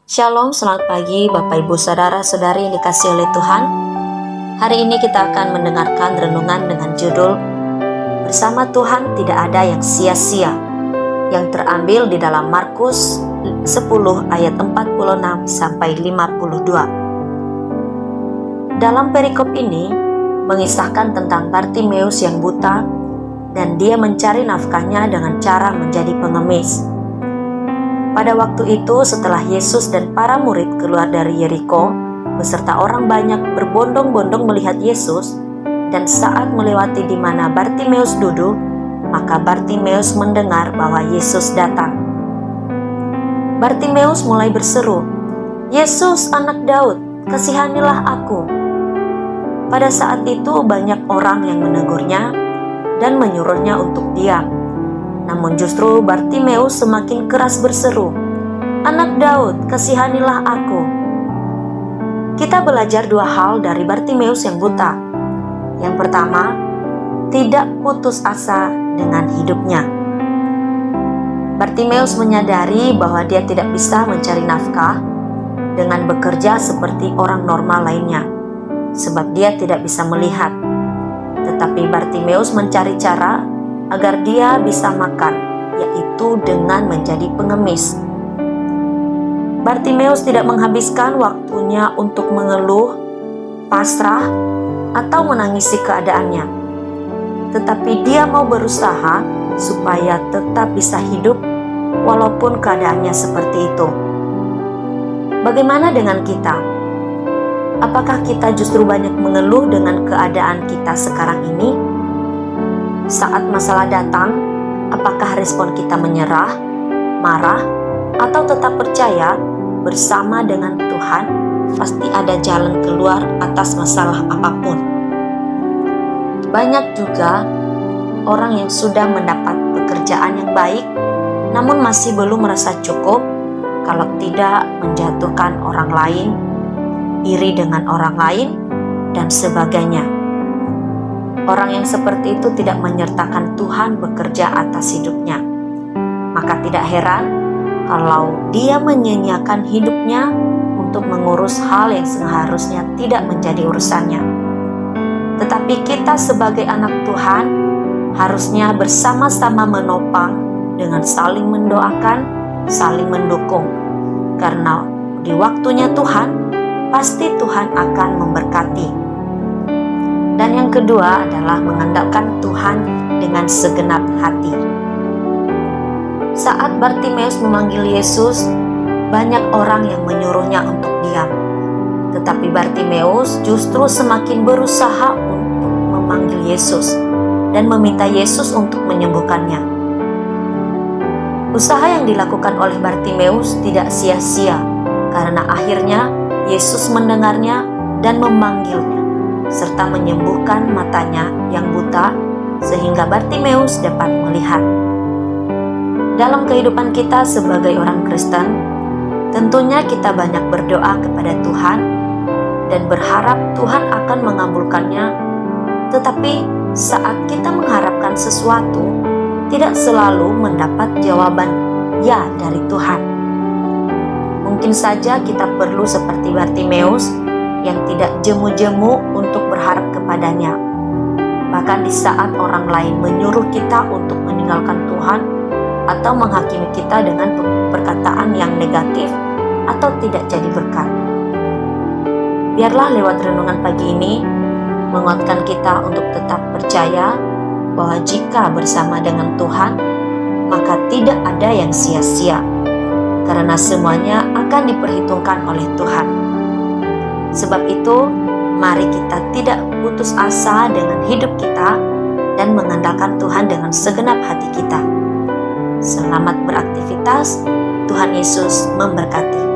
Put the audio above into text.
Shalom, selamat pagi Bapak Ibu Saudara-saudari yang dikasihi oleh Tuhan. Hari ini kita akan mendengarkan renungan dengan judul Bersama Tuhan Tidak Ada Yang Sia-sia, yang terambil di dalam Markus 10 ayat 46 sampai 52. Dalam perikop ini mengisahkan tentang Bartimeus yang buta dan dia mencari nafkahnya dengan cara menjadi pengemis. Pada waktu itu, setelah Yesus dan para murid keluar dari Yeriko, beserta orang banyak berbondong-bondong melihat Yesus, dan saat melewati di mana Bartimeus duduk, maka Bartimeus mendengar bahwa Yesus datang. Bartimeus mulai berseru, "Yesus, anak Daud, kasihanilah aku." Pada saat itu banyak orang yang menegurnya dan menyuruhnya untuk diam. Namun justru Bartimeus semakin keras berseru, "Anak Daud, kasihanilah aku." Kita belajar dua hal dari Bartimeus yang buta. Yang pertama, tidak putus asa dengan hidupnya. Bartimeus menyadari bahwa dia tidak bisa mencari nafkah dengan bekerja seperti orang normal lainnya, sebab dia tidak bisa melihat. Tetapi Bartimeus mencari cara agar dia bisa makan, yaitu dengan menjadi pengemis. Bartimeus tidak menghabiskan waktunya untuk mengeluh, pasrah, atau menangisi keadaannya. Tetapi dia mau berusaha supaya tetap bisa hidup walaupun keadaannya seperti itu. Bagaimana dengan kita? Apakah kita justru banyak mengeluh dengan keadaan kita sekarang ini? Saat masalah datang, apakah respon kita menyerah, marah, atau tetap percaya bersama dengan Tuhan pasti ada jalan keluar atas masalah apapun? Banyak juga orang yang sudah mendapat pekerjaan yang baik, namun masih belum merasa cukup kalau tidak menjatuhkan orang lain, iri dengan orang lain, dan sebagainya. Orang yang seperti itu tidak menyertakan Tuhan bekerja atas hidupnya. Maka tidak heran kalau dia menyia-nyiakan hidupnya untuk mengurus hal yang seharusnya tidak menjadi urusannya. Tetapi kita sebagai anak Tuhan harusnya bersama-sama menopang dengan saling mendoakan, saling mendukung. Karena di waktunya Tuhan, pasti Tuhan akan memberkati. Dan yang kedua adalah mengandalkan Tuhan dengan segenap hati. Saat Bartimeus memanggil Yesus, banyak orang yang menyuruhnya untuk diam. Tetapi Bartimeus justru semakin berusaha untuk memanggil Yesus dan meminta Yesus untuk menyembuhkannya. Usaha yang dilakukan oleh Bartimeus tidak sia-sia, karena akhirnya Yesus mendengarnya dan memanggilnya, serta menyembuhkan matanya yang buta sehingga Bartimeus dapat melihat. Dalam kehidupan kita sebagai orang Kristen, tentunya kita banyak berdoa kepada Tuhan dan berharap Tuhan akan mengabulkannya. Tetapi saat kita mengharapkan sesuatu, tidak selalu mendapat jawaban ya dari Tuhan. Mungkin saja kita perlu seperti Bartimeus yang tidak jemu-jemu untuk berharap kepadanya. Bahkan di saat orang lain menyuruh kita untuk meninggalkan Tuhan atau menghakimi kita dengan perkataan yang negatif atau tidak jadi berkat. Biarlah lewat renungan pagi ini menguatkan kita untuk tetap percaya bahwa jika bersama dengan Tuhan, maka tidak ada yang sia-sia, karena semuanya akan diperhitungkan oleh Tuhan. Sebab itu, mari kita tidak putus asa dengan hidup kita dan mengandalkan Tuhan dengan segenap hati kita. Selamat beraktivitas, Tuhan Yesus memberkati.